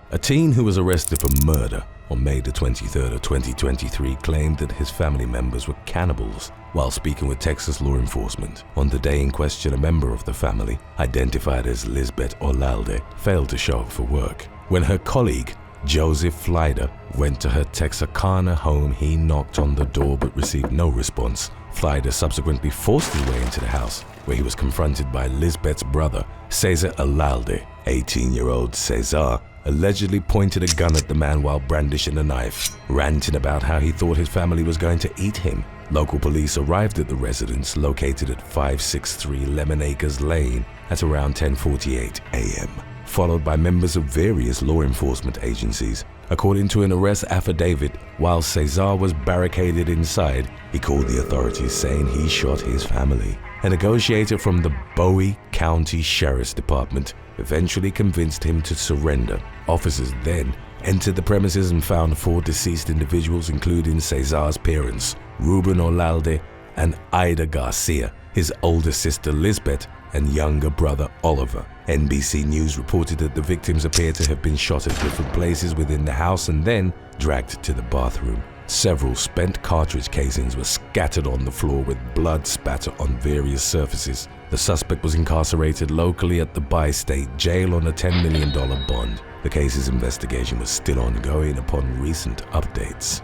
A teen who was arrested for murder on May the 23rd of 2023 claimed that his family members were cannibals. While speaking with Texas law enforcement on the day in question, a member of the family, identified as Lisbeth Olalde, failed to show up for work. When her colleague, Joseph Flyder, went to her Texarkana home, he knocked on the door but received no response. Flyder subsequently forced his way into the house, where he was confronted by Lisbeth's brother, Cesar Olalde. 18-year-old Cesar allegedly pointed a gun at the man while brandishing a knife, ranting about how he thought his family was going to eat him. Local police arrived at the residence located at 563 Lemon Acres Lane at around 10:48 a.m., followed by members of various law enforcement agencies. According to an arrest affidavit, while Cesar was barricaded inside, he called the authorities saying he shot his family. A negotiator from the Bowie County Sheriff's Department eventually convinced him to surrender. Officers then entered the premises and found 4 deceased individuals, including Cesar's parents, Ruben Olalde and Ida Garcia, his older sister Lisbeth, and younger brother Oliver. NBC News reported that the victims appear to have been shot at different places within the house and then dragged to the bathroom. Several spent cartridge casings were scattered on the floor with blood spatter on various surfaces. The suspect was incarcerated locally at the Bi-State Jail on a $10 million bond. The case's investigation was still ongoing upon recent updates.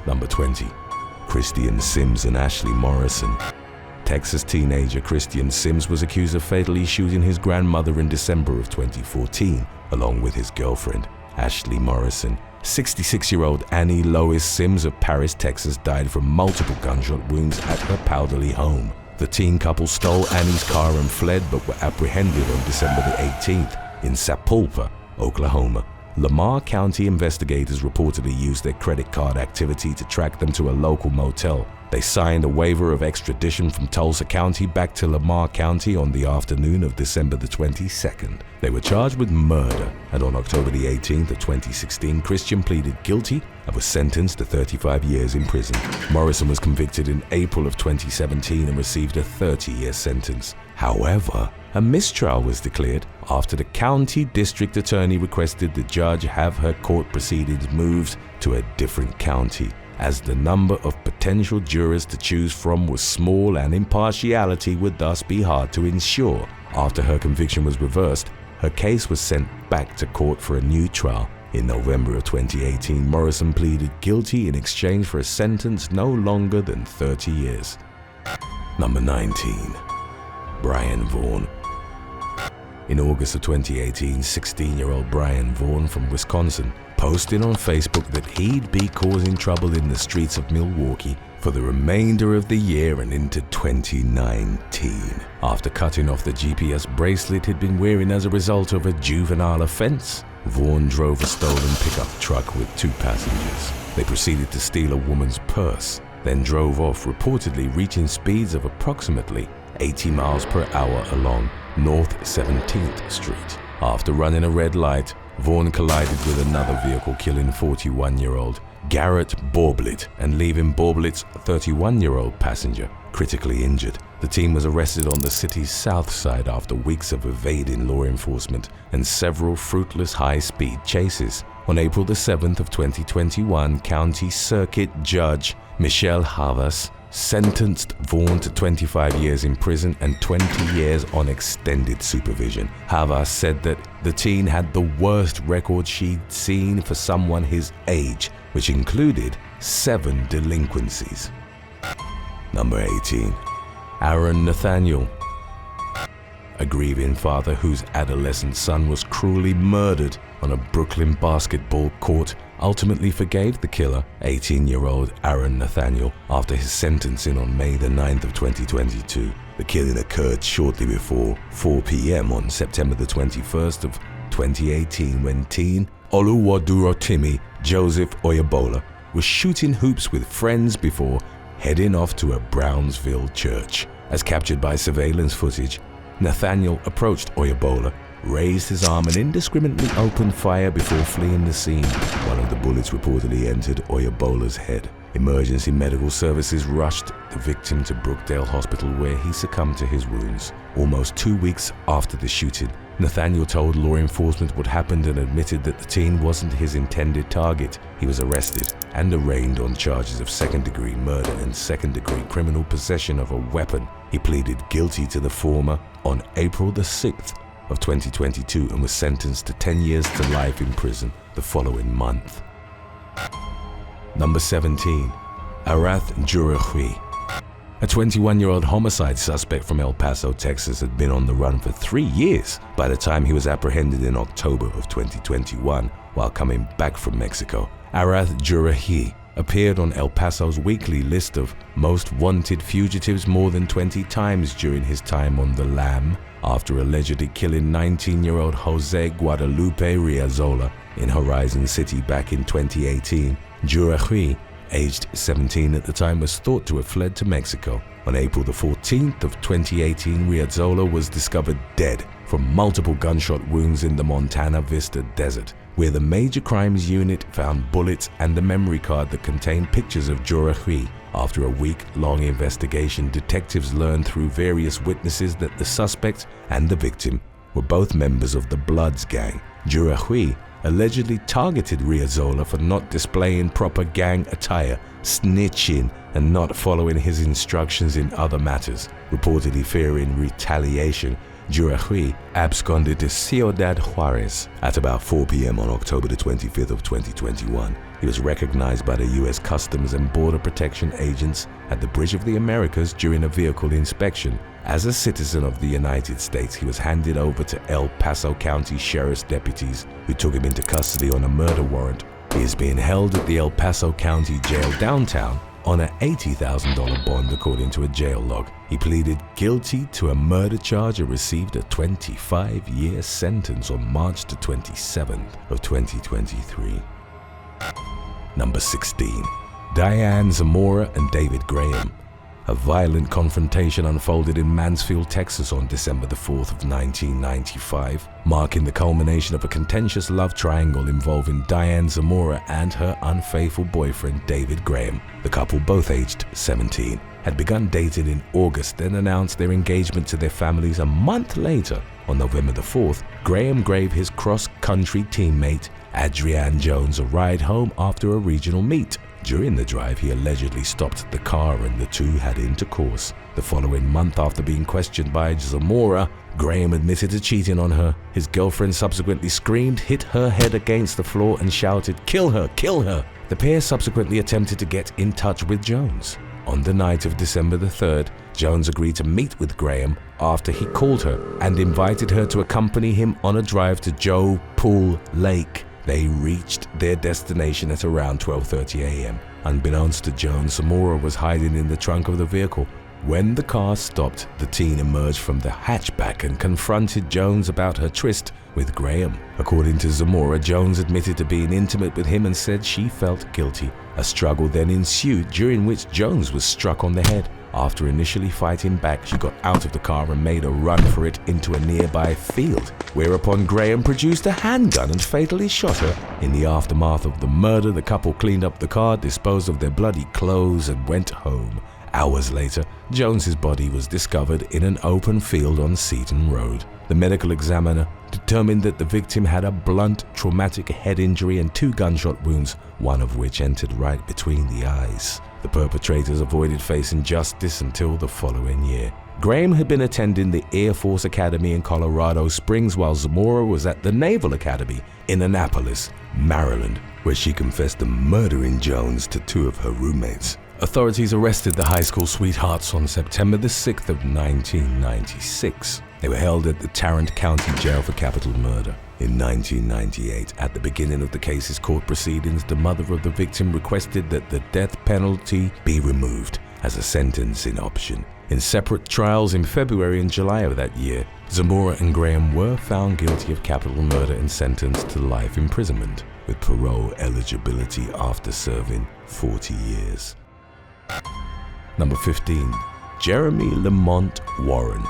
Number 20. Christian Sims and Ashley Morrison. Texas teenager Christian Sims was accused of fatally shooting his grandmother in December of 2014, along with his girlfriend, Ashley Morrison. 66-year-old Annie Lois Sims of Paris, Texas, died from multiple gunshot wounds at her Powderly home. The teen couple stole Annie's car and fled, but were apprehended on December the 18th in Sapulpa, Oklahoma. Lamar County investigators reportedly used their credit card activity to track them to a local motel. They signed a waiver of extradition from Tulsa County back to Lamar County on the afternoon of December the 22nd. They were charged with murder, and on October the 18th of 2016, Christian pleaded guilty and was sentenced to 35 years in prison. Morrison was convicted in April of 2017 and received a 30-year sentence. However, a mistrial was declared after the county district attorney requested the judge have her court proceedings moved to a different county, as the number of potential jurors to choose from was small and impartiality would thus be hard to ensure. After her conviction was reversed, her case was sent back to court for a new trial. In November of 2018, Morrison pleaded guilty in exchange for a sentence no longer than 30 years. Number 19. Brian Vaughan. In August of 2018, 16-year-old Brian Vaughan from Wisconsin posted on Facebook that he'd be causing trouble in the streets of Milwaukee for the remainder of the year and into 2019, after cutting off the GPS bracelet he'd been wearing as a result of a juvenile offense. Vaughan drove a stolen pickup truck with 2 passengers. They proceeded to steal a woman's purse, then drove off, reportedly reaching speeds of approximately 80 miles per hour along North 17th Street. After running a red light, Vaughan collided with another vehicle, killing 41-year-old Garrett Borblit and leaving Borblit's 31-year-old passenger critically injured. The team was arrested on the city's south side after weeks of evading law enforcement and several fruitless high-speed chases. On April the 7th of 2021, County Circuit Judge Michelle Havas sentenced Vaughan to 25 years in prison and 20 years on extended supervision. Havas said that the teen had the worst record she'd seen for someone his age, which included 7 delinquencies. Number 18. Aaron Nathaniel. A grieving father whose adolescent son was cruelly murdered on a Brooklyn basketball court ultimately forgave the killer, 18-year-old Aaron Nathaniel, after his sentencing on May the 9th of 2022. The killing occurred shortly before 4 p.m. on September the 21st of 2018 when teen Oluwadurotimi Joseph Oyebola was shooting hoops with friends before heading off to a Brownsville church. As captured by surveillance footage, Nathaniel approached Oyebola, raised his arm and indiscriminately opened fire before fleeing the scene. One of the bullets reportedly entered Oyebola's head. Emergency medical services rushed the victim to Brookdale Hospital, where he succumbed to his wounds. Almost 2 weeks after the shooting, Nathaniel told law enforcement what happened and admitted that the teen wasn't his intended target. He was arrested and arraigned on charges of second-degree murder and second-degree criminal possession of a weapon. He pleaded guilty to the former on April the 6th of 2022 and was sentenced to 10 years to life in prison the following month. Number 17. Arath Jurahui. A 21-year-old homicide suspect from El Paso, Texas had been on the run for 3 years by the time he was apprehended in October of 2021 while coming back from Mexico. Arath Jurahui appeared on El Paso's weekly list of most wanted fugitives more than 20 times during his time on the lam after allegedly killing 19-year-old Jose Guadalupe Riazola in Horizon City back in 2018. Jurahui, aged 17 at the time, was thought to have fled to Mexico. On April the 14th of 2018, Riazola was discovered dead from multiple gunshot wounds in the Montana Vista Desert, where the Major Crimes Unit found bullets and a memory card that contained pictures of Jurahui. After a week-long investigation, detectives learned through various witnesses that the suspect and the victim were both members of the Bloods gang. Jurahui allegedly targeted Riazola for not displaying proper gang attire, snitching, and not following his instructions in other matters. Reportedly fearing retaliation, Jurahui absconded to Ciudad Juarez at about 4 p.m. on October the 25th of 2021. He was recognized by the U.S. Customs and Border Protection agents at the Bridge of the Americas during a vehicle inspection. As a citizen of the United States, he was handed over to El Paso County Sheriff's deputies, who took him into custody on a murder warrant. He is being held at the El Paso County Jail downtown on an $80,000 bond, according to a jail log. He pleaded guilty to a murder charge and received a 25-year sentence on March the 27th of 2023. Number 16. Diane, Zamora, and David Graham. A violent confrontation unfolded in Mansfield, Texas on December the 4th of 1995, marking the culmination of a contentious love triangle involving Diane Zamora and her unfaithful boyfriend David Graham. The couple, both aged 17, had begun dating in August and announced their engagement to their families a month later. On November the 4th, Graham gave his cross-country teammate Adrienne Jones a ride home after a regional meet. During the drive, he allegedly stopped the car and the two had intercourse. The following month, after being questioned by Zamora, Graham admitted to cheating on her. His girlfriend subsequently screamed, hit her head against the floor and shouted, "Kill her, kill her!" The pair subsequently attempted to get in touch with Jones. On the night of December the 3rd, Jones agreed to meet with Graham after he called her and invited her to accompany him on a drive to Joe Pool Lake. They reached their destination at around 12:30 a.m. Unbeknownst to Jones, Zamora was hiding in the trunk of the vehicle. When the car stopped, the teen emerged from the hatchback and confronted Jones about her tryst with Graham. According to Zamora, Jones admitted to being intimate with him and said she felt guilty. A struggle then ensued, during which Jones was struck on the head. After initially fighting back, she got out of the car and made a run for it into a nearby field, whereupon Graham produced a handgun and fatally shot her. In the aftermath of the murder, the couple cleaned up the car, disposed of their bloody clothes, and went home. Hours later, Jones's body was discovered in an open field on Seaton Road. The medical examiner determined that the victim had a blunt traumatic head injury and 2 gunshot wounds, one of which entered right between the eyes. The perpetrators avoided facing justice until the following year. Graham had been attending the Air Force Academy in Colorado Springs, while Zamora was at the Naval Academy in Annapolis, Maryland, where she confessed to murdering Jones to 2 of her roommates. Authorities arrested the high school sweethearts on September the 6th of 1996. They were held at the Tarrant County Jail for capital murder. In 1998, at the beginning of the case's court proceedings, the mother of the victim requested that the death penalty be removed as a sentencing option. In separate trials in February and July of that year, Zamora and Graham were found guilty of capital murder and sentenced to life imprisonment, with parole eligibility after serving 40 years. Number 15. Jeremy Lamont Warren.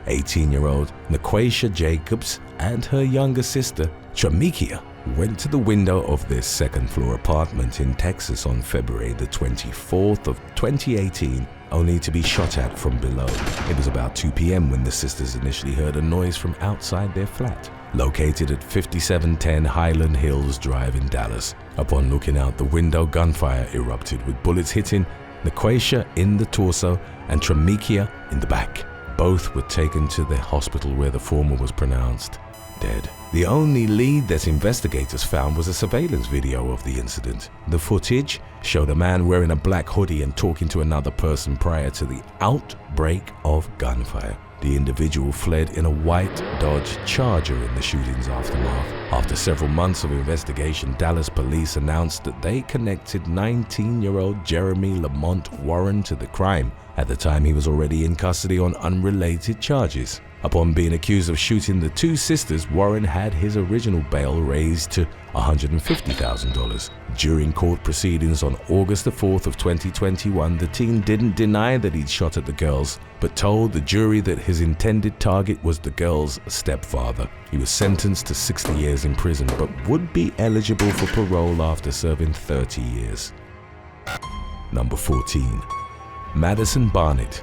18-year-old Naquasia Jacobs and her younger sister, Tramikia, went to the window of their second-floor apartment in Texas on February the 24th of 2018 only to be shot at from below. It was about 2 p.m. when the sisters initially heard a noise from outside their flat, located at 5710 Highland Hills Drive in Dallas. Upon looking out the window, gunfire erupted with bullets hitting Niquacia in the torso and Tramikia in the back. Both were taken to the hospital where the former was pronounced dead. The only lead that investigators found was a surveillance video of the incident. The footage showed a man wearing a black hoodie and talking to another person prior to the outbreak of gunfire. The individual fled in a white Dodge Charger in the shooting's aftermath. After several months of investigation, Dallas police announced that they connected 19-year-old Jeremy Lamont Warren to the crime. At the time, he was already in custody on unrelated charges. Upon being accused of shooting the two sisters, Warren had his original bail raised to $150,000. During court proceedings on August the 4th of 2021, the teen didn't deny that he'd shot at the girls, but told the jury that his intended target was the girls' stepfather. He was sentenced to 60 years in prison, but would be eligible for parole after serving 30 years. Number 14. Madison Barnett.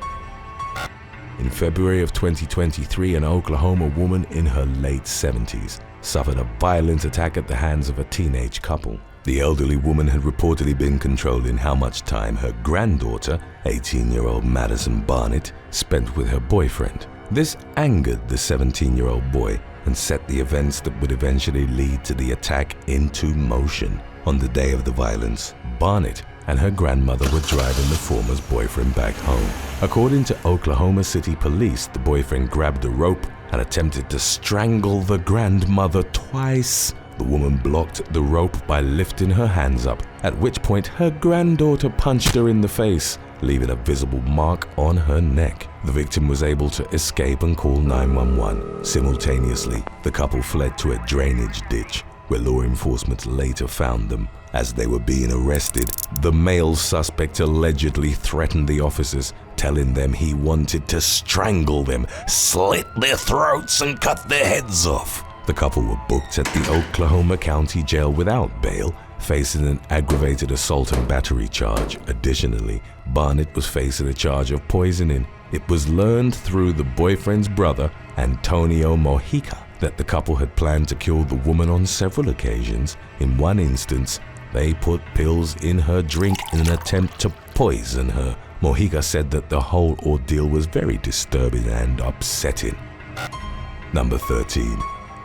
In February of 2023, an Oklahoma woman in her late 70s suffered a violent attack at the hands of a teenage couple. The elderly woman had reportedly been controlling how much time her granddaughter, 18-year-old Madison Barnett, spent with her boyfriend. This angered the 17-year-old boy and set the events that would eventually lead to the attack into motion. On the day of the violence, Barnett and her grandmother were driving the former's boyfriend back home. According to Oklahoma City police, the boyfriend grabbed a rope and attempted to strangle the grandmother twice. The woman blocked the rope by lifting her hands up, at which point her granddaughter punched her in the face, leaving a visible mark on her neck. The victim was able to escape and call 911. Simultaneously, the couple fled to a drainage ditch, where law enforcement later found them. As they were being arrested, the male suspect allegedly threatened the officers, telling them he wanted to strangle them, slit their throats, and cut their heads off. The couple were booked at the Oklahoma County Jail without bail, facing an aggravated assault and battery charge. Additionally, Barnett was facing a charge of poisoning. It was learned through the boyfriend's brother, Antonio Mojica, that the couple had planned to kill the woman on several occasions. In one instance, they put pills in her drink in an attempt to poison her. Mojica said that the whole ordeal was very disturbing and upsetting. Number 13.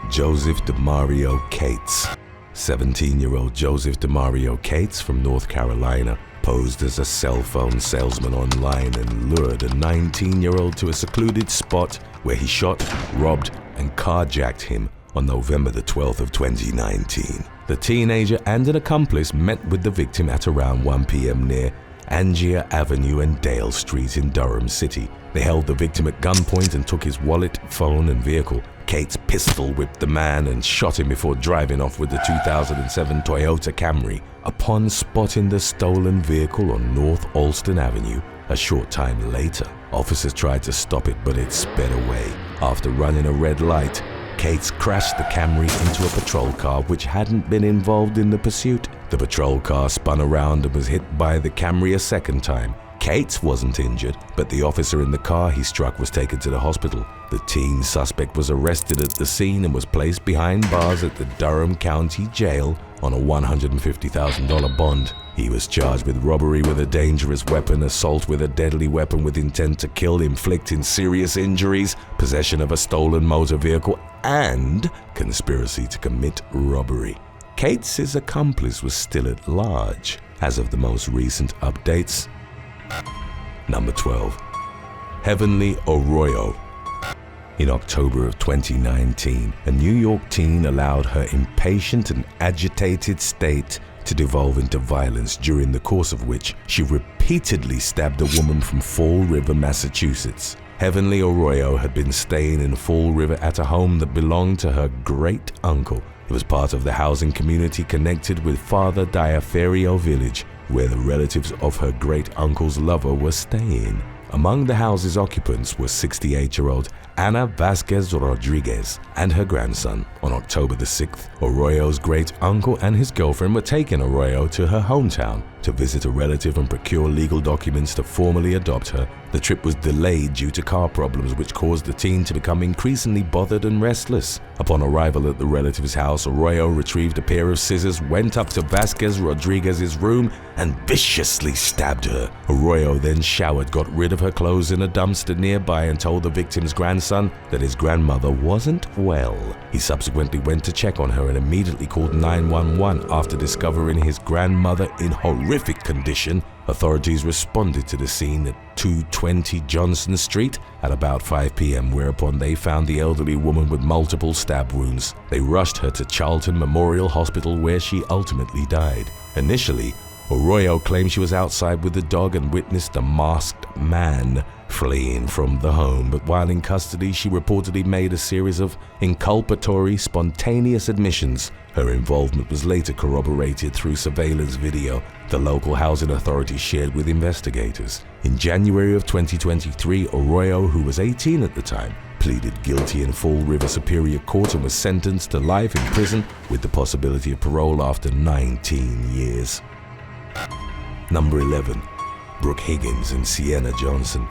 Joseph Demario Cates. 17-year-old Joseph Demario Cates from North Carolina posed as a cell phone salesman online and lured a 19-year-old to a secluded spot where he shot, robbed, and carjacked him on November the 12th of 2019. The teenager and an accomplice met with the victim at around 1 p.m. near Angier Avenue and Dale Street in Durham City. They held the victim at gunpoint and took his wallet, phone, and vehicle. Cates pistol whipped the man and shot him before driving off with the 2007 Toyota Camry. Upon spotting the stolen vehicle on North Alston Avenue a short time later, officers tried to stop it, but it sped away. After running a red light, Cates crashed the Camry into a patrol car which hadn't been involved in the pursuit. The patrol car spun around and was hit by the Camry a second time. Cates wasn't injured, but the officer in the car he struck was taken to the hospital. The teen suspect was arrested at the scene and was placed behind bars at the Durham County Jail on a $150,000 bond. He was charged with robbery with a dangerous weapon, assault with a deadly weapon with intent to kill, inflicting serious injuries, possession of a stolen motor vehicle, and conspiracy to commit robbery. Cates' accomplice was still at large as of the most recent updates. Number 12. Heavenly Arroyo. In October of 2019, a New York teen allowed her impatient and agitated state to devolve into violence, during the course of which she repeatedly stabbed a woman from Fall River, Massachusetts. Heavenly Arroyo had been staying in Fall River at a home that belonged to her great uncle. It was part of the housing community connected with Father Diaferio Village, where the relatives of her great uncle's lover were staying. Among the house's occupants were 68-year-old Ana Vasquez Rodriguez and her grandson. On October the 6th, Arroyo's great-uncle and his girlfriend were taking Arroyo to her hometown to visit a relative and procure legal documents to formally adopt her. The trip was delayed due to car problems, which caused the teen to become increasingly bothered and restless. Upon arrival at the relative's house, Arroyo retrieved a pair of scissors, went up to Vasquez Rodriguez's room, and viciously stabbed her. Arroyo then showered, got rid of her clothes in a dumpster nearby, and told the victim's grandson that his grandmother wasn't well. He subsequently went to check on her and immediately called 911 after discovering his grandmother in horrific condition. Authorities responded to the scene at 220 Johnson Street at about 5 p.m., whereupon they found the elderly woman with multiple stab wounds. They rushed her to Charlton Memorial Hospital, where she ultimately died. Initially, Arroyo claimed she was outside with the dog and witnessed a masked man fleeing from the home, but while in custody, she reportedly made a series of inculpatory, spontaneous admissions. Her involvement was later corroborated through surveillance video the local housing authority shared with investigators. In January of 2023, Arroyo, who was 18 at the time, pleaded guilty in Fall River Superior Court and was sentenced to life in prison with the possibility of parole after 19 years. Number 11. Brooke Higgins and Sienna Johnson.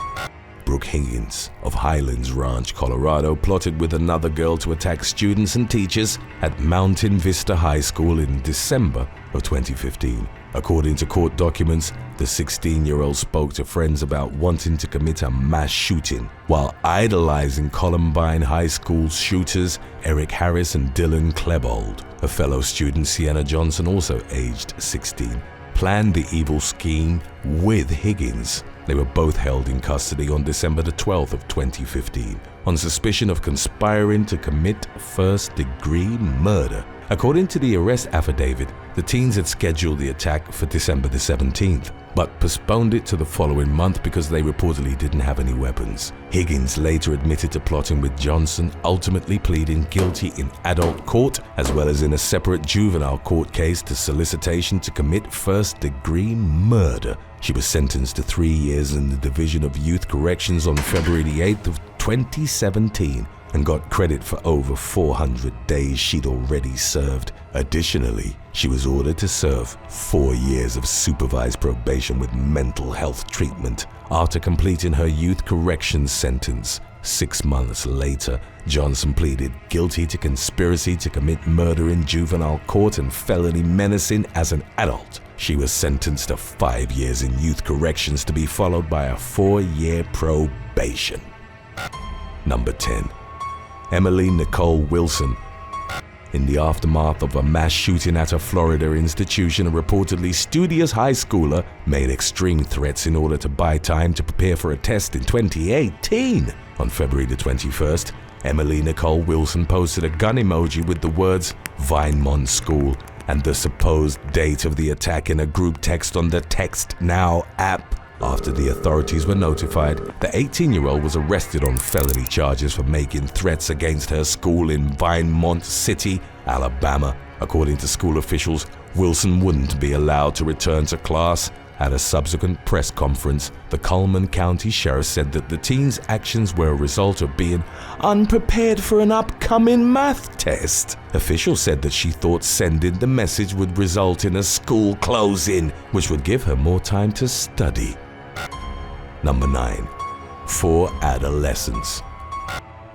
Brooke Higgins of Highlands Ranch, Colorado, plotted with another girl to attack students and teachers at Mountain Vista High School in December of 2015. According to court documents, the 16-year-old spoke to friends about wanting to commit a mass shooting while idolizing Columbine High School shooters Eric Harris and Dylan Klebold. A fellow student, Sienna Johnson, also aged 16, planned the evil scheme with Higgins. They were both held in custody on December the 12th of 2015 on suspicion of conspiring to commit first-degree murder. According to the arrest affidavit, the teens had scheduled the attack for December the 17th, but postponed it to the following month because they reportedly didn't have any weapons. Higgins later admitted to plotting with Johnson, ultimately pleading guilty in adult court as well as in a separate juvenile court case to solicitation to commit first-degree murder. She was sentenced to 3 years in the Division of Youth Corrections on February the 8th of 2017 and got credit for over 400 days she'd already served. Additionally, she was ordered to serve 4 years of supervised probation with mental health treatment after completing her youth corrections sentence. 6 months later, Johnson pleaded guilty to conspiracy to commit murder in juvenile court and felony menacing as an adult. She was sentenced to 5 years in youth corrections to be followed by a 4-year probation. Number 10. Emily Nicole Wilson. In the aftermath of a mass shooting at a Florida institution, a reportedly studious high schooler made extreme threats in order to buy time to prepare for a test in 2018. On February the 21st, Emily Nicole Wilson posted a gun emoji with the words Vinemont School and the supposed date of the attack in a group text on the Text Now app. After the authorities were notified, the 18-year-old was arrested on felony charges for making threats against her school in Vinemont City, Alabama. According to school officials, Wilson wouldn't be allowed to return to class. At a subsequent press conference, the Cullman County Sheriff said that the teen's actions were a result of being unprepared for an upcoming math test. Officials said that she thought sending the message would result in a school closing, which would give her more time to study. Number 9. 4 adolescents.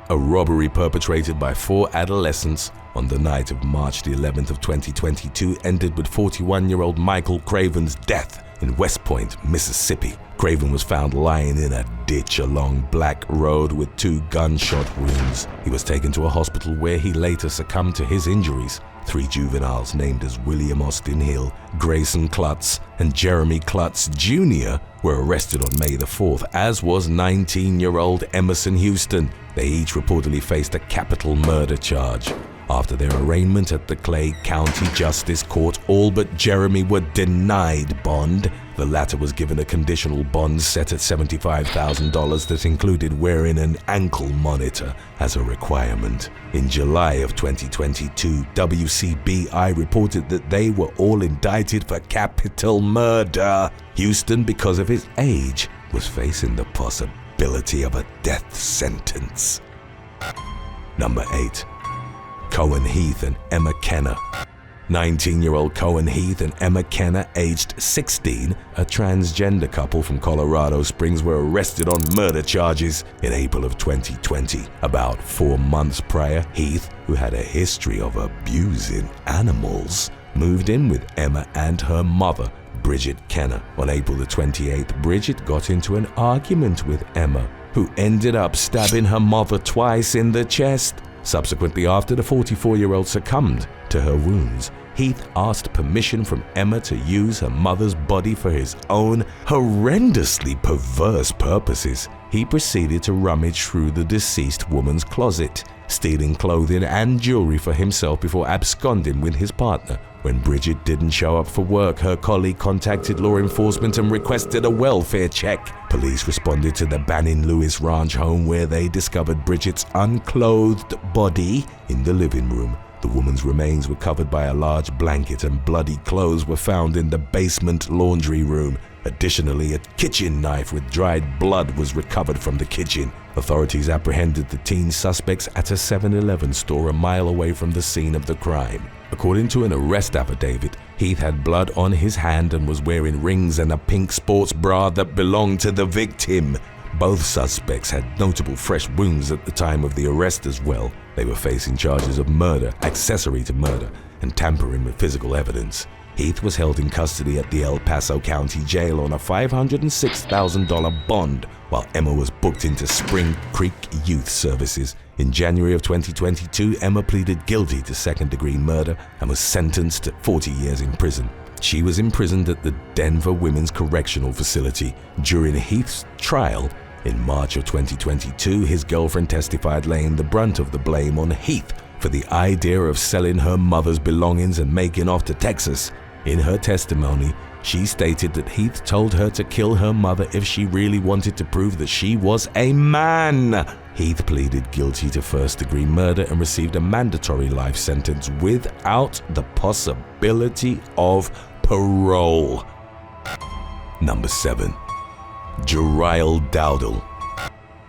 A robbery perpetrated by 4 adolescents on the night of March the 11th of 2022 ended with 41-year-old Michael Craven's death in West Point, Mississippi. Craven was found lying in a ditch along Black Road with 2 gunshot wounds. He was taken to a hospital where he later succumbed to his injuries. 3 juveniles named as William Austin Hill, Grayson Klutz, and Jeremy Klutz Jr. were arrested on May the 4th, as was 19-year-old Emerson Houston. They each reportedly faced a capital murder charge. After their arraignment at the Clay County Justice Court, all but Jeremy were denied bond. The latter was given a conditional bond set at $75,000 that included wearing an ankle monitor as a requirement. In July of 2022, WCBI reported that they were all indicted for capital murder. Houston, because of his age, was facing the possibility of a death sentence. Number 8. Cohen Heath and Emma Kenner. 19-year-old Cohen Heath and Emma Kenner, aged 16, a transgender couple from Colorado Springs, were arrested on murder charges in April of 2020. About 4 months prior, Heath, who had a history of abusing animals, moved in with Emma and her mother, Bridget Kenner. On April the 28th, Bridget got into an argument with Emma, who ended up stabbing her mother twice in the chest. Subsequently, after the 44-year-old succumbed to her wounds, Heath asked permission from Emma to use her mother's body for his own horrendously perverse purposes. He proceeded to rummage through the deceased woman's closet, stealing clothing and jewelry for himself before absconding with his partner. When Bridget didn't show up for work, her colleague contacted law enforcement and requested a welfare check. Police responded to the Banning Lewis Ranch home, where they discovered Bridget's unclothed body in the living room. The woman's remains were covered by a large blanket, and bloody clothes were found in the basement laundry room. Additionally, a kitchen knife with dried blood was recovered from the kitchen. Authorities apprehended the teen suspects at a 7-Eleven store a mile away from the scene of the crime. According to an arrest affidavit, Heath had blood on his hand and was wearing rings and a pink sports bra that belonged to the victim. Both suspects had notable fresh wounds at the time of the arrest as well. They were facing charges of murder, accessory to murder, and tampering with physical evidence. Heath was held in custody at the El Paso County Jail on a $506,000 bond, while Emma was booked into Spring Creek Youth Services. In January of 2022, Emma pleaded guilty to second-degree murder and was sentenced to 40 years in prison. She was imprisoned at the Denver Women's Correctional Facility. During Heath's trial, in March of 2022, his girlfriend testified, laying the brunt of the blame on Heath for the idea of selling her mother's belongings and making off to Texas. In her testimony, she stated that Heath told her to kill her mother if she really wanted to prove that she was a man. Heath pleaded guilty to first-degree murder and received a mandatory life sentence without the possibility of parole. Number 7. Gerald Dowdle.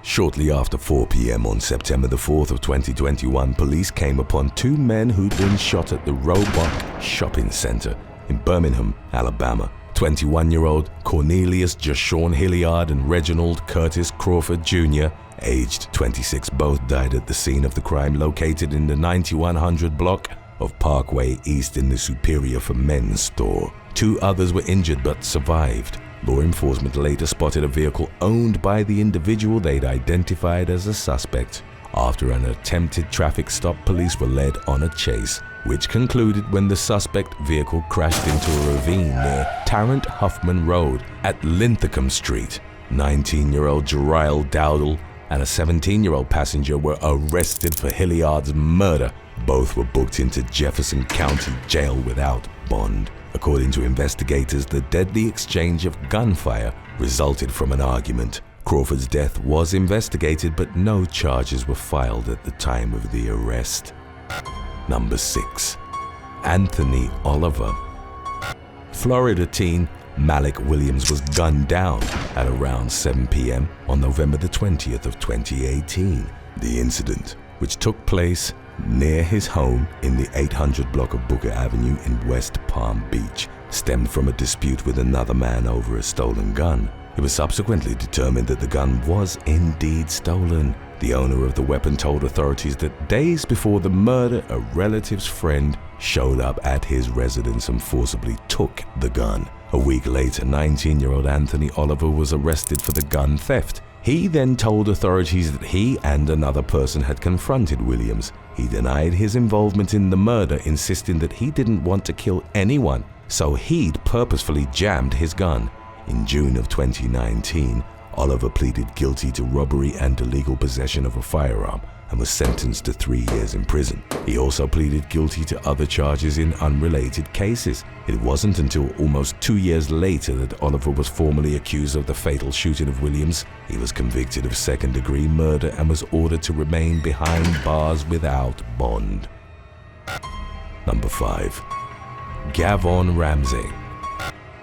Shortly after 4 p.m. on September the 4th of 2021, police came upon 2 men who'd been shot at the Roebuck Shopping Center in Birmingham, Alabama. 21-year-old Cornelius Jashawn Hilliard and Reginald Curtis Crawford Jr., aged 26, both died at the scene of the crime, located in the 9100 block of Parkway East in the Superior for Men's store. 2 others were injured but survived. Law enforcement later spotted a vehicle owned by the individual they'd identified as a suspect. After an attempted traffic stop, police were led on a chase, which concluded when the suspect vehicle crashed into a ravine near Tarrant Huffman Road at Linthicum Street. 19-year-old Gerald Dowdle and a 17-year-old passenger were arrested for Hilliard's murder. Both were booked into Jefferson County Jail without bond. According to investigators, the deadly exchange of gunfire resulted from an argument. Crawford's death was investigated, but no charges were filed at the time of the arrest. Number 6. Anthony Oliver. Florida teen Malik Williams was gunned down at around 7 p.m. on November the 20th of 2018. The incident, which took place near his home in the 800 block of Booker Avenue in West Palm Beach, stemmed from a dispute with another man over a stolen gun. It was subsequently determined that the gun was indeed stolen. The owner of the weapon told authorities that days before the murder, a relative's friend showed up at his residence and forcibly took the gun. A week later, 19-year-old Anthony Oliver was arrested for the gun theft. He then told authorities that he and another person had confronted Williams. He denied his involvement in the murder, insisting that he didn't want to kill anyone, so he'd purposefully jammed his gun. In June of 2019, Oliver pleaded guilty to robbery and illegal possession of a firearm and was sentenced to 3 years in prison. He also pleaded guilty to other charges in unrelated cases. It wasn't until almost 2 years later that Oliver was formally accused of the fatal shooting of Williams. He was convicted of second-degree murder and was ordered to remain behind bars without bond. Number 5. Gerald Ramsey.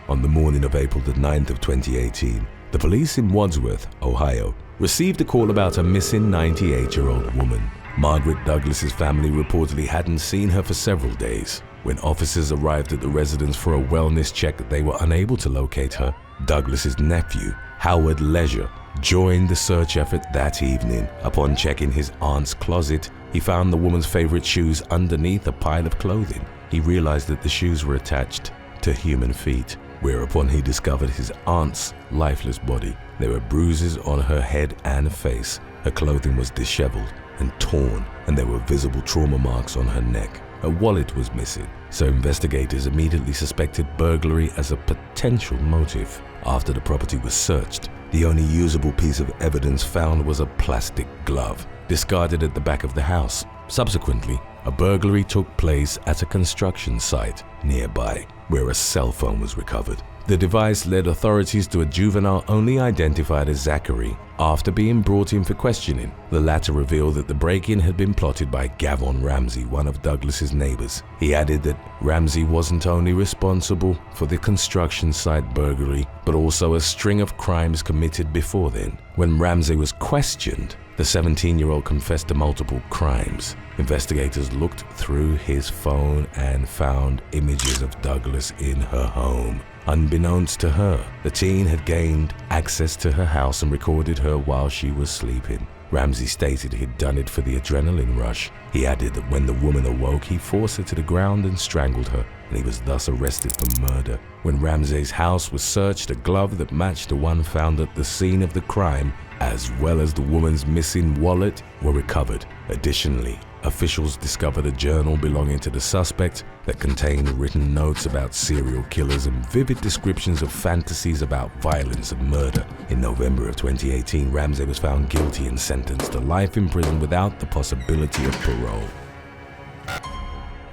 On the morning of April the 9th of 2018, the The police in Wadsworth, Ohio, received a call about a missing 98-year-old woman. Margaret Douglas's family reportedly hadn't seen her for several days. When officers arrived at the residence for a wellness check, they were unable to locate her. Douglas's nephew, Howard Leisure, joined the search effort that evening. Upon checking his aunt's closet, he found the woman's favorite shoes underneath a pile of clothing. He realized that the shoes were attached to human feet, whereupon he discovered his aunt's lifeless body. There were bruises on her head and face. Her clothing was disheveled and torn, and there were visible trauma marks on her neck. Her wallet was missing, so investigators immediately suspected burglary as a potential motive. After the property was searched, the only usable piece of evidence found was a plastic glove, discarded at the back of the house. Subsequently, a burglary took place at a construction site nearby, where a cell phone was recovered. The device led authorities to a juvenile only identified as Zachary. After being brought in for questioning, the latter revealed that the break-in had been plotted by Gerald Ramsey, one of Douglas's neighbors. He added that Ramsey wasn't only responsible for the construction site burglary, but also a string of crimes committed before then. When Ramsey was questioned, the 17-year-old confessed to multiple crimes. Investigators looked through his phone and found images of Douglas in her home. Unbeknownst to her, the teen had gained access to her house and recorded her while she was sleeping. Ramsey stated he'd done it for the adrenaline rush. He added that when the woman awoke, he forced her to the ground and strangled her, and he was thus arrested for murder. When Ramsey's house was searched, a glove that matched the one found at the scene of the crime, as well as the woman's missing wallet, were recovered. Additionally, officials discovered a journal belonging to the suspect that contained written notes about serial killers and vivid descriptions of fantasies about violence and murder. In November of 2018, Ramsey was found guilty and sentenced to life in prison without the possibility of parole.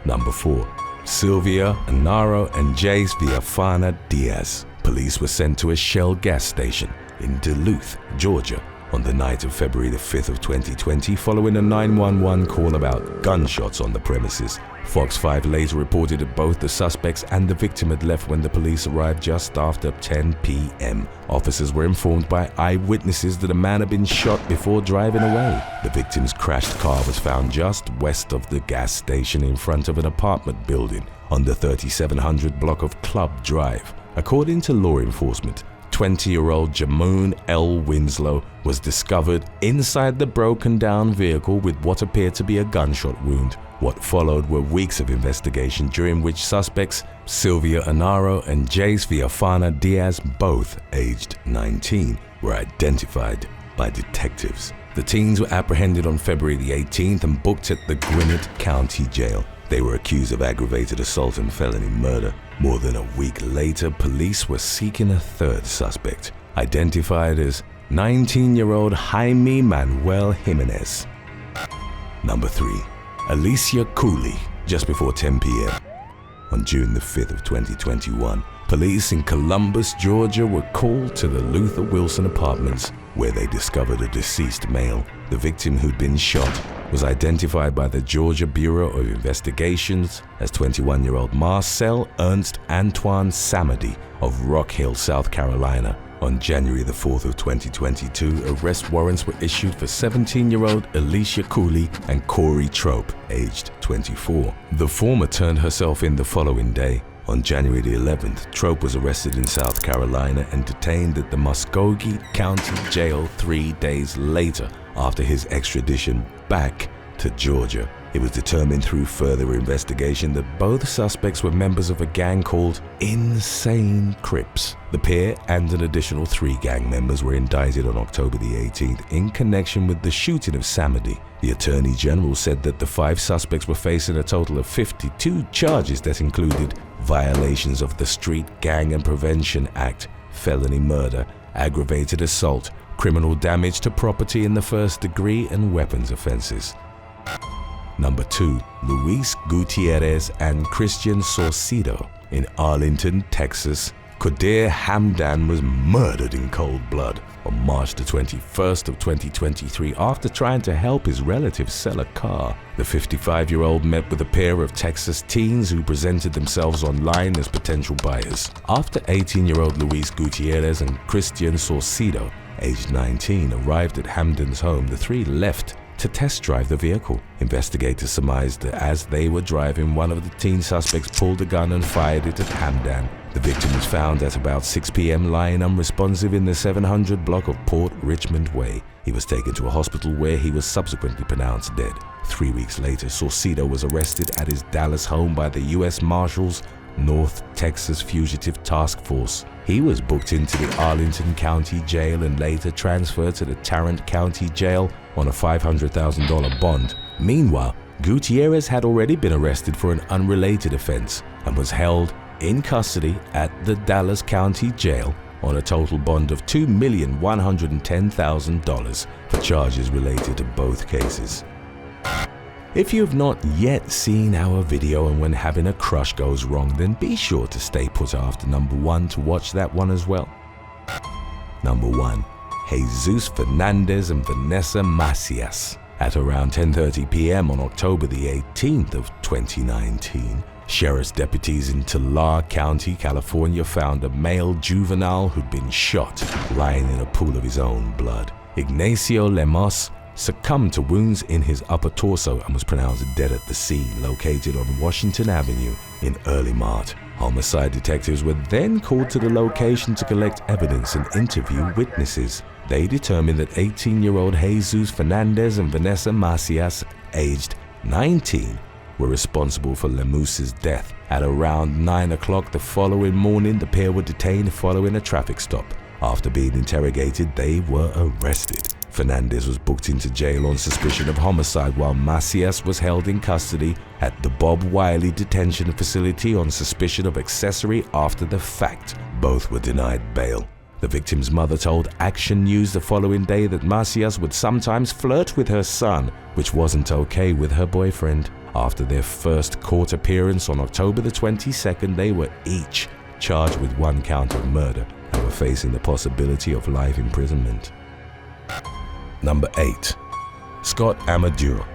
Number 4. Sylvia, Anaro, and Jace Villafana Diaz. Police were sent to a Shell gas station in Duluth, Georgia, on the night of February the 5th of 2020 following a 911 call about gunshots on the premises. Fox 5 later reported that both the suspects and the victim had left when the police arrived just after 10 p.m. Officers were informed by eyewitnesses that a man had been shot before driving away. The victim's crashed car was found just west of the gas station in front of an apartment building on the 3700 block of Club Drive. According to law enforcement, 20-year-old Jamoon L. Winslow was discovered inside the broken-down vehicle with what appeared to be a gunshot wound. What followed were weeks of investigation during which suspects Sylvia Anaro and Jace Villafana Diaz, both aged 19, were identified by detectives. The teens were apprehended on February the 18th and booked at the Gwinnett County Jail. They were accused of aggravated assault and felony murder. More than a week later, police were seeking a third suspect, identified as 19-year-old Jaime Manuel Jimenez. Number 3. Alicia Cooley. Just before 10 p.m. on June the 5th of 2021, police in Columbus, Georgia were called to the Luther Wilson Apartments, where they discovered a deceased male. The victim, who'd been shot, was identified by the Georgia Bureau of Investigations as 21-year-old Marcel Ernst Antoine Samady of Rock Hill, South Carolina. On January the 4th of 2022, arrest warrants were issued for 17-year-old Alicia Cooley and Corey Trope, aged 24. The former turned herself in the following day. On January the 11th, Trope was arrested in South Carolina and detained at the Muskogee County Jail 3 days later after his extradition back to Georgia. It was determined through further investigation that both suspects were members of a gang called Insane Crips. The pair and an additional 3 gang members were indicted on October the 18th in connection with the shooting of Samady. The Attorney General said that the 5 suspects were facing a total of 52 charges that included violations of the Street Gang and Prevention Act, felony murder, aggravated assault, criminal damage to property in the first degree, and weapons offenses. Number 2. Luis Gutierrez and Christian Saucido. In Arlington, Texas, Qadir Hamdan was murdered in cold blood on March the 21st of 2023 after trying to help his relatives sell a car. The 55-year-old met with a pair of Texas teens who presented themselves online as potential buyers. After 18-year-old Luis Gutierrez and Christian Saucido, aged 19, arrived at Hamdan's home, the three left to test drive the vehicle. Investigators surmised that as they were driving, one of the teen suspects pulled a gun and fired it at Hamdan. The victim was found at about 6 p.m. lying unresponsive in the 700 block of Port Richmond Way. He was taken to a hospital where he was subsequently pronounced dead. 3 weeks later, Saucido was arrested at his Dallas home by the U.S. Marshals North Texas Fugitive Task Force. He was booked into the Arlington County Jail and later transferred to the Tarrant County Jail on a $500,000 bond. Meanwhile, Gutierrez had already been arrested for an unrelated offense and was held in custody at the Dallas County Jail on a total bond of $2,110,000 for charges related to both cases. If you have not yet seen our video and when having a crush goes wrong, then be sure to stay put after number 1 to watch that one as well. Number 1. Jesus Fernandez and Vanessa Macias. At around 10:30 p.m. on October the 18th of 2019, sheriff's deputies in Tulare County, California found a male juvenile who'd been shot lying in a pool of his own blood. Ignacio Lemos succumbed to wounds in his upper torso and was pronounced dead at the scene located on Washington Avenue in early March. Homicide detectives were then called to the location to collect evidence and interview witnesses. They determined that 18-year-old Jesus Fernandez and Vanessa Macias, aged 19, were responsible for Lemus's death. At around 9 o'clock the following morning, the pair were detained following a traffic stop. After being interrogated, they were arrested. Fernandez was booked into jail on suspicion of homicide, while Macias was held in custody at the Bob Wiley Detention Facility on suspicion of accessory after the fact. Both were denied bail. The victim's mother told Action News the following day that Macias would sometimes flirt with her son, which wasn't okay with her boyfriend. After their first court appearance on October the 22nd, they were each charged with 1 count of murder and were facing the possibility of life imprisonment. Number 8. Scott Amador.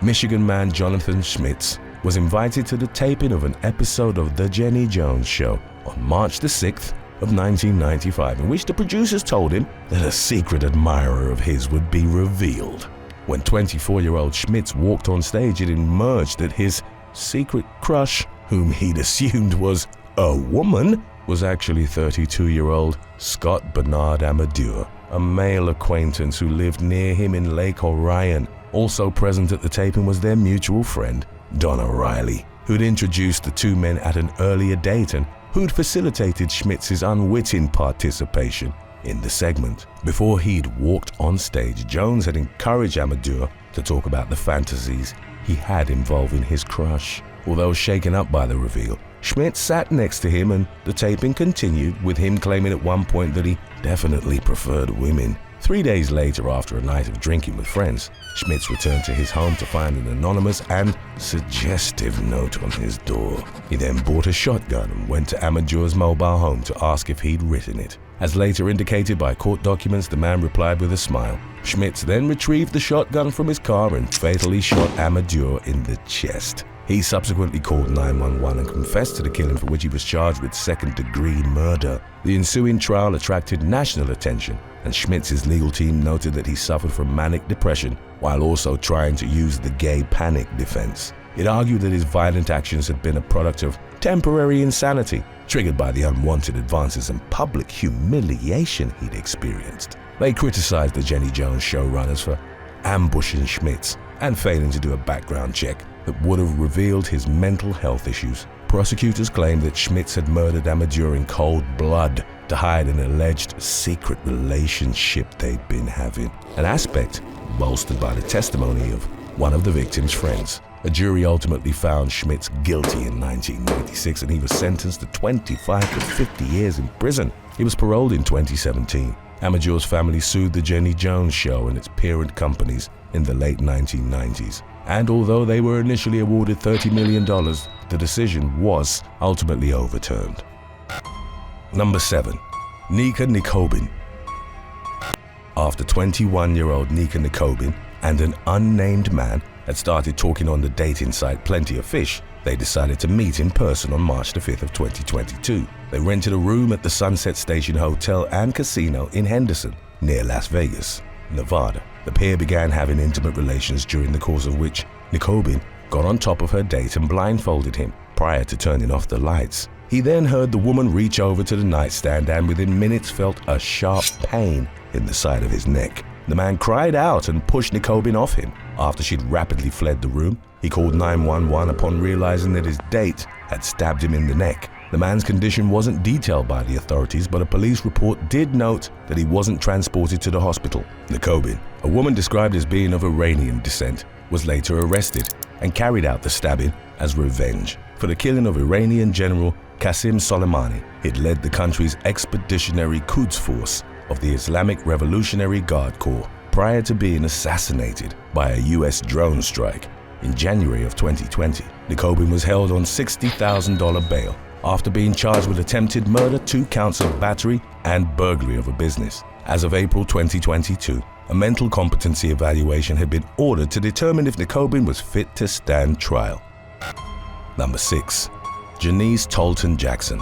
Michigan man Jonathan Schmitz was invited to the taping of an episode of The Jenny Jones Show on March the 6th of 1995, in which the producers told him that a secret admirer of his would be revealed. When 24-year-old Schmitz walked on stage, it emerged that his secret crush, whom he'd assumed was a woman, was actually 32-year-old Scott Bernard Amador, a male acquaintance who lived near him in Lake Orion. Also present at the taping was their mutual friend, Donna Riley, who'd introduced the two men at an earlier date and who'd facilitated Schmitz's unwitting participation in the segment. Before he'd walked on stage, Jones had encouraged Amador to talk about the fantasies he had involving his crush. Although shaken up by the reveal, Schmitz sat next to him and the taping continued, with him claiming at one point that he definitely preferred women. 3 days later, after a night of drinking with friends, Schmitz returned to his home to find an anonymous and suggestive note on his door. He then bought a shotgun and went to Amador's mobile home to ask if he'd written it. As later indicated by court documents, the man replied with a smile. Schmitz then retrieved the shotgun from his car and fatally shot Amador in the chest. He subsequently called 911 and confessed to the killing, for which he was charged with second-degree murder. The ensuing trial attracted national attention, and Schmitz's legal team noted that he suffered from manic depression while also trying to use the gay panic defense. It argued that his violent actions had been a product of temporary insanity, triggered by the unwanted advances and public humiliation he'd experienced. They criticized the Jenny Jones showrunners for ambushing Schmitz and failing to do a background check that would have revealed his mental health issues. Prosecutors claimed that Schmitz had murdered Amador in cold blood to hide an alleged secret relationship they'd been having, an aspect bolstered by the testimony of one of the victim's friends. A jury ultimately found Schmitz guilty in 1996, and he was sentenced to 25 to 50 years in prison. He was paroled in 2017. Amador's family sued the Jenny Jones Show and its parent companies in the late 1990s. And although they were initially awarded $30 million, the decision was ultimately overturned. Number 7. Nika Nicobene. After 21-year-old Nika Nicobene and an unnamed man had started talking on the dating site Plenty of Fish, they decided to meet in person on March the 5th of 2022. They rented a room at the Sunset Station Hotel and Casino in Henderson, near Las Vegas, Nevada. The pair began having intimate relations, during the course of which Nicobene got on top of her date and blindfolded him prior to turning off the lights. He then heard the woman reach over to the nightstand and within minutes felt a sharp pain in the side of his neck. The man cried out and pushed Nicobene off him. After she'd rapidly fled the room, he called 911 upon realizing that his date had stabbed him in the neck. The man's condition wasn't detailed by the authorities, but a police report did note that he wasn't transported to the hospital. Nicobene, a woman described as being of Iranian descent, was later arrested and carried out the stabbing as revenge for the killing of Iranian General Qasem Soleimani. It led the country's Expeditionary Quds Force of the Islamic Revolutionary Guard Corps prior to being assassinated by a U.S. drone strike. In January of 2020, Nicobene was held on $60,000 bail after being charged with attempted murder, 2 counts of battery, and burglary of a business. As of April 2022, a mental competency evaluation had been ordered to determine if Nicobene was fit to stand trial. Number 6. Janice Tolton Jackson.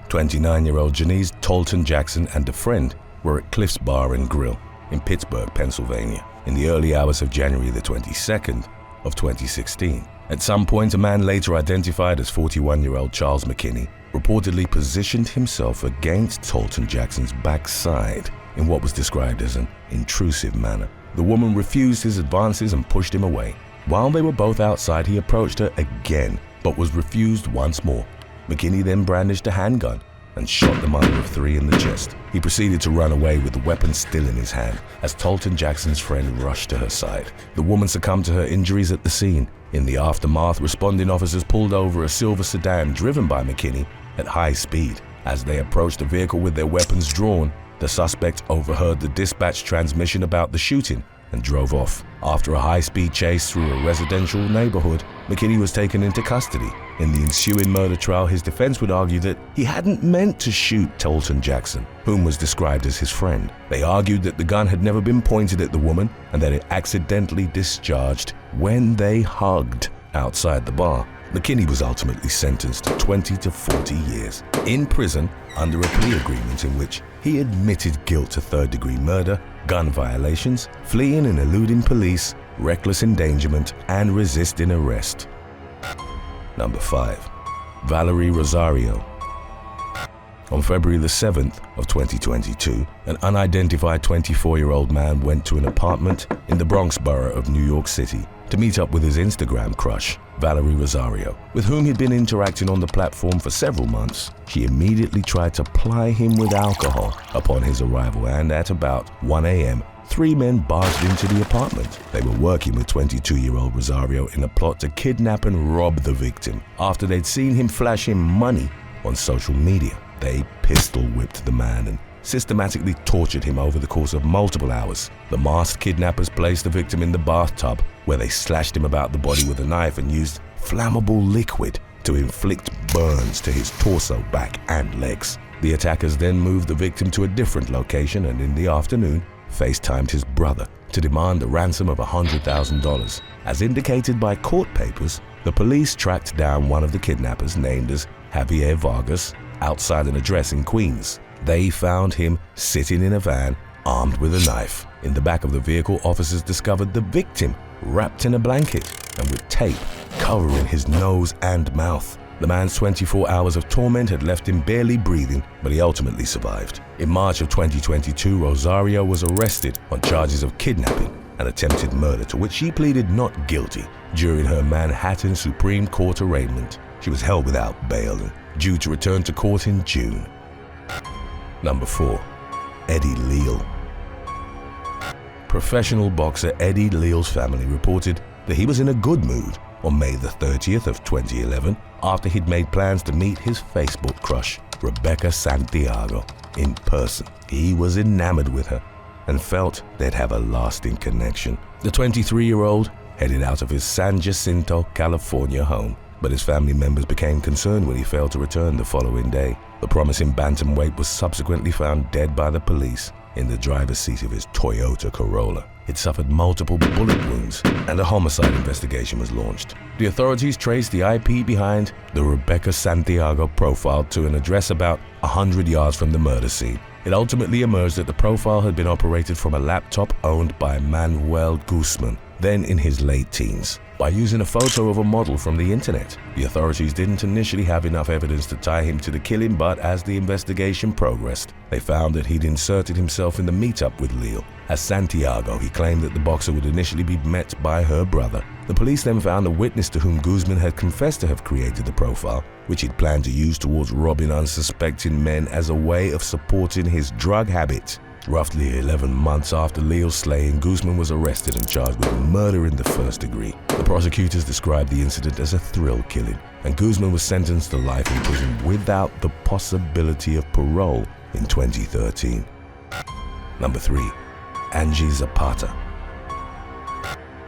29-year-old Janice Tolton Jackson and a friend were at Cliff's Bar and Grill in Pittsburgh, Pennsylvania, in the early hours of January the 22nd of 2016. At some point, a man later identified as 41-year-old Charles McKinney reportedly positioned himself against Tolton Jackson's backside in what was described as an intrusive manner. The woman refused his advances and pushed him away. While they were both outside, he approached her again, but was refused once more. McKinney then brandished a handgun and shot the mother of 3 in the chest. He proceeded to run away with the weapon still in his hand as Tolton Jackson's friend rushed to her side. The woman succumbed to her injuries at the scene. In the aftermath, responding officers pulled over a silver sedan driven by McKinney at high speed. As they approached the vehicle with their weapons drawn, the suspect overheard the dispatch transmission about the shooting and drove off. After a high-speed chase through a residential neighborhood, McKinney was taken into custody. In the ensuing murder trial, his defense would argue that he hadn't meant to shoot Tolton Jackson, whom was described as his friend. They argued that the gun had never been pointed at the woman and that it accidentally discharged when they hugged outside the bar. McKinney was ultimately sentenced to 20 to 40 years in prison under a plea agreement in which he admitted guilt to third-degree murder, gun violations, fleeing and eluding police, reckless endangerment, and resisting arrest. Number 5. Valerie Rosario. On February the 7th of 2022, an unidentified 24-year-old man went to an apartment in the Bronx borough of New York City to meet up with his Instagram crush, Valerie Rosario, with whom he'd been interacting on the platform for several months. She immediately tried to ply him with alcohol upon his arrival, and at about 1 a.m., 3 men barged into the apartment. They were working with 22-year-old Rosario in a plot to kidnap and rob the victim. After they'd seen him flash him money on social media, they pistol-whipped the man and systematically tortured him over the course of multiple hours. The masked kidnappers placed the victim in the bathtub, where they slashed him about the body with a knife and used flammable liquid to inflict burns to his torso, back, and legs. The attackers then moved the victim to a different location and in the afternoon FaceTimed his brother to demand a ransom of $100,000. As indicated by court papers, the police tracked down one of the kidnappers, named as Javier Vargas, outside an address in Queens. They found him sitting in a van, armed with a knife. In the back of the vehicle, officers discovered the victim wrapped in a blanket and with tape covering his nose and mouth. The man's 24 hours of torment had left him barely breathing, but he ultimately survived. In March of 2022, Rosario was arrested on charges of kidnapping and attempted murder, to which she pleaded not guilty during her Manhattan Supreme Court arraignment. She was held without bail and due to return to court in June. Number 4. Eddie Leal. Professional boxer Eddie Leal's family reported that he was in a good mood on May the 30th of 2011 after he'd made plans to meet his Facebook crush, Rebecca Santiago, in person. He was enamored with her and felt they'd have a lasting connection. The 23-year-old headed out of his San Jacinto, California home but his family members became concerned when he failed to return the following day. The promising bantamweight was subsequently found dead by the police in the driver's seat of his Toyota Corolla. It suffered multiple bullet wounds, and a homicide investigation was launched. The authorities traced the IP behind the Rebecca Santiago profile to an address about 100 yards from the murder scene. It ultimately emerged that the profile had been operated from a laptop owned by Manuel Guzman, then in his late teens. By using a photo of a model from the internet, the authorities didn't initially have enough evidence to tie him to the killing, but as the investigation progressed, they found that he'd inserted himself in the meetup with Leo. As Santiago, he claimed that the boxer would initially be met by her brother. The police then found a witness to whom Guzman had confessed to have created the profile, which he'd planned to use towards robbing unsuspecting men as a way of supporting his drug habit. Roughly 11 months after Leo's slaying, Guzman was arrested and charged with murder in the first degree. The prosecutors described the incident as a thrill killing, and Guzman was sentenced to life in prison without the possibility of parole in 2013. Number 3. Angie Zapata.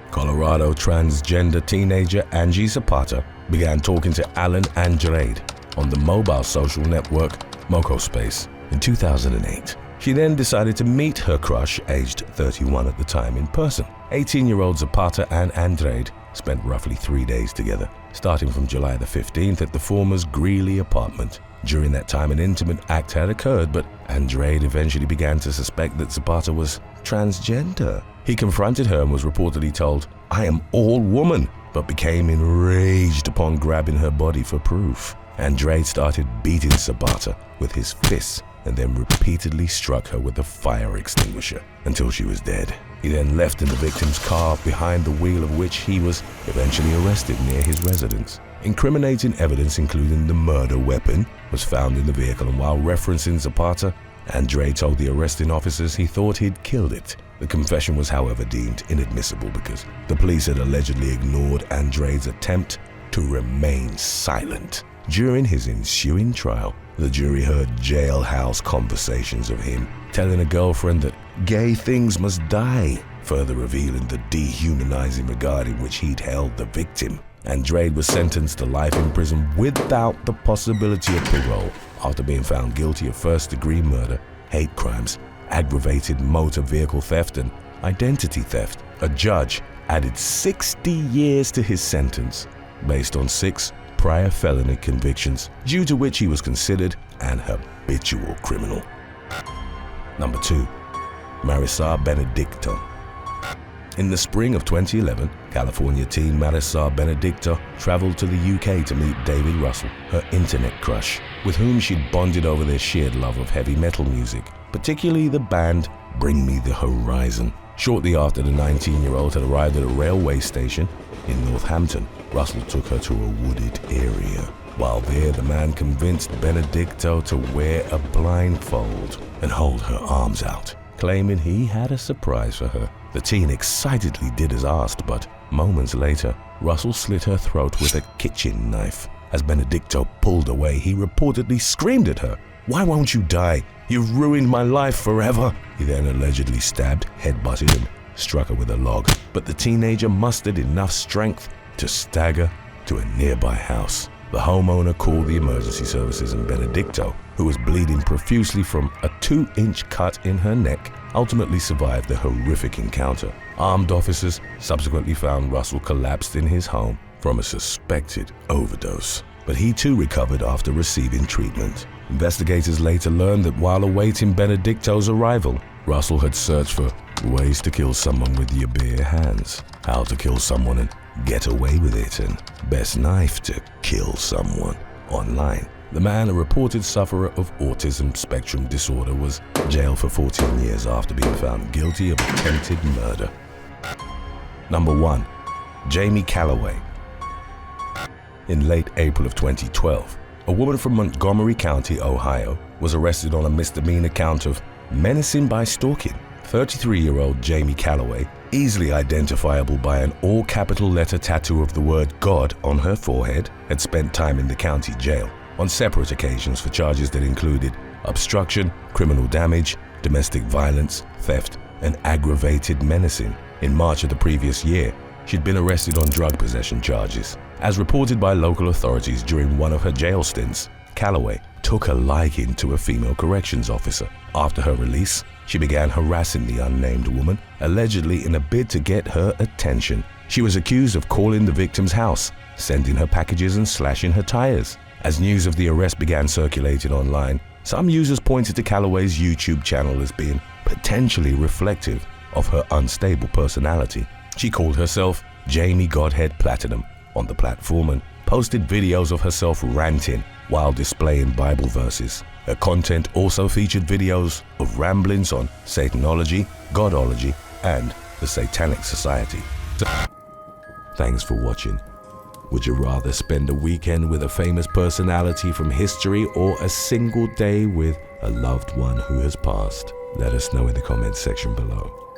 Colorado transgender teenager Angie Zapata began talking to Alan Andrade on the mobile social network MocoSpace in 2008. She then decided to meet her crush, aged 31 at the time, in person. 18-year-old Zapata and Andrade spent roughly 3 days together, starting from July the 15th at the former's Greeley apartment. During that time, an intimate act had occurred, but Andrade eventually began to suspect that Zapata was transgender. He confronted her and was reportedly told, "I am all woman," but became enraged upon grabbing her body for proof. Andrade started beating Zapata with his fists and then repeatedly struck her with a fire extinguisher until she was dead. He then left in the victim's car, behind the wheel of which he was eventually arrested near his residence. Incriminating evidence, including the murder weapon, was found in the vehicle, and while referencing Zapata, Andrade told the arresting officers he thought he'd killed it. The confession was, however, deemed inadmissible because the police had allegedly ignored Andrade's attempt to remain silent. During his ensuing trial, the jury heard jailhouse conversations of him telling a girlfriend that gay things must die, further revealing the dehumanizing regard in which he'd held the victim. Andrade was sentenced to life in prison without the possibility of parole after being found guilty of first-degree murder, hate crimes, aggravated motor vehicle theft, and identity theft. A judge added 60 years to his sentence based on 6 prior felony convictions, due to which he was considered an habitual criminal. Number 2. Marisa Benedicto. In the spring of 2011, California teen Marisa Benedicto traveled to the UK to meet David Russell, her internet crush, with whom she'd bonded over their shared love of heavy metal music, particularly the band Bring Me the Horizon. Shortly after the 19-year-old had arrived at a railway station in Northampton, Russell took her to a wooded area. While there, the man convinced Benedicto to wear a blindfold and hold her arms out, claiming he had a surprise for her. The teen excitedly did as asked, but moments later, Russell slit her throat with a kitchen knife. As Benedicto pulled away, he reportedly screamed at her, "Why won't you die? You've ruined my life forever." He then allegedly stabbed, headbutted, and struck her with a log, but the teenager mustered enough strength to stagger to a nearby house. The homeowner called the emergency services, and Benedicto, who was bleeding profusely from a 2-inch cut in her neck, ultimately survived the horrific encounter. Armed officers subsequently found Russell collapsed in his home from a suspected overdose, but he too recovered after receiving treatment. Investigators later learned that while awaiting Benedicto's arrival, Russell had searched for ways to kill someone with your bare hands, how to kill someone and get away with it, and best knife to kill someone online. The man, a reported sufferer of autism spectrum disorder, was jailed for 14 years after being found guilty of attempted murder. Number 1. Jamie Calloway. In late April of 2012, a woman from Montgomery County, Ohio, was arrested on a misdemeanor count of menacing by stalking. 33-year-old Jamie Calloway, easily identifiable by an all-capital letter tattoo of the word God on her forehead, had spent time in the county jail on separate occasions for charges that included obstruction, criminal damage, domestic violence, theft, and aggravated menacing. In March of the previous year, she'd been arrested on drug possession charges. As reported by local authorities during one of her jail stints, Calloway took a liking to a female corrections officer. After her release, she began harassing the unnamed woman, allegedly in a bid to get her attention. She was accused of calling the victim's house, sending her packages and slashing her tires. As news of the arrest began circulating online, some users pointed to Calloway's YouTube channel as being potentially reflective of her unstable personality. She called herself Jamie Godhead Platinum on the platform and posted videos of herself ranting while displaying Bible verses. Her content also featured videos of ramblings on Satanology, Godology, and the Satanic Society. Thanks for watching. Would you rather spend a weekend with a famous personality from history or a single day with a loved one who has passed? Let us know in the comments section below.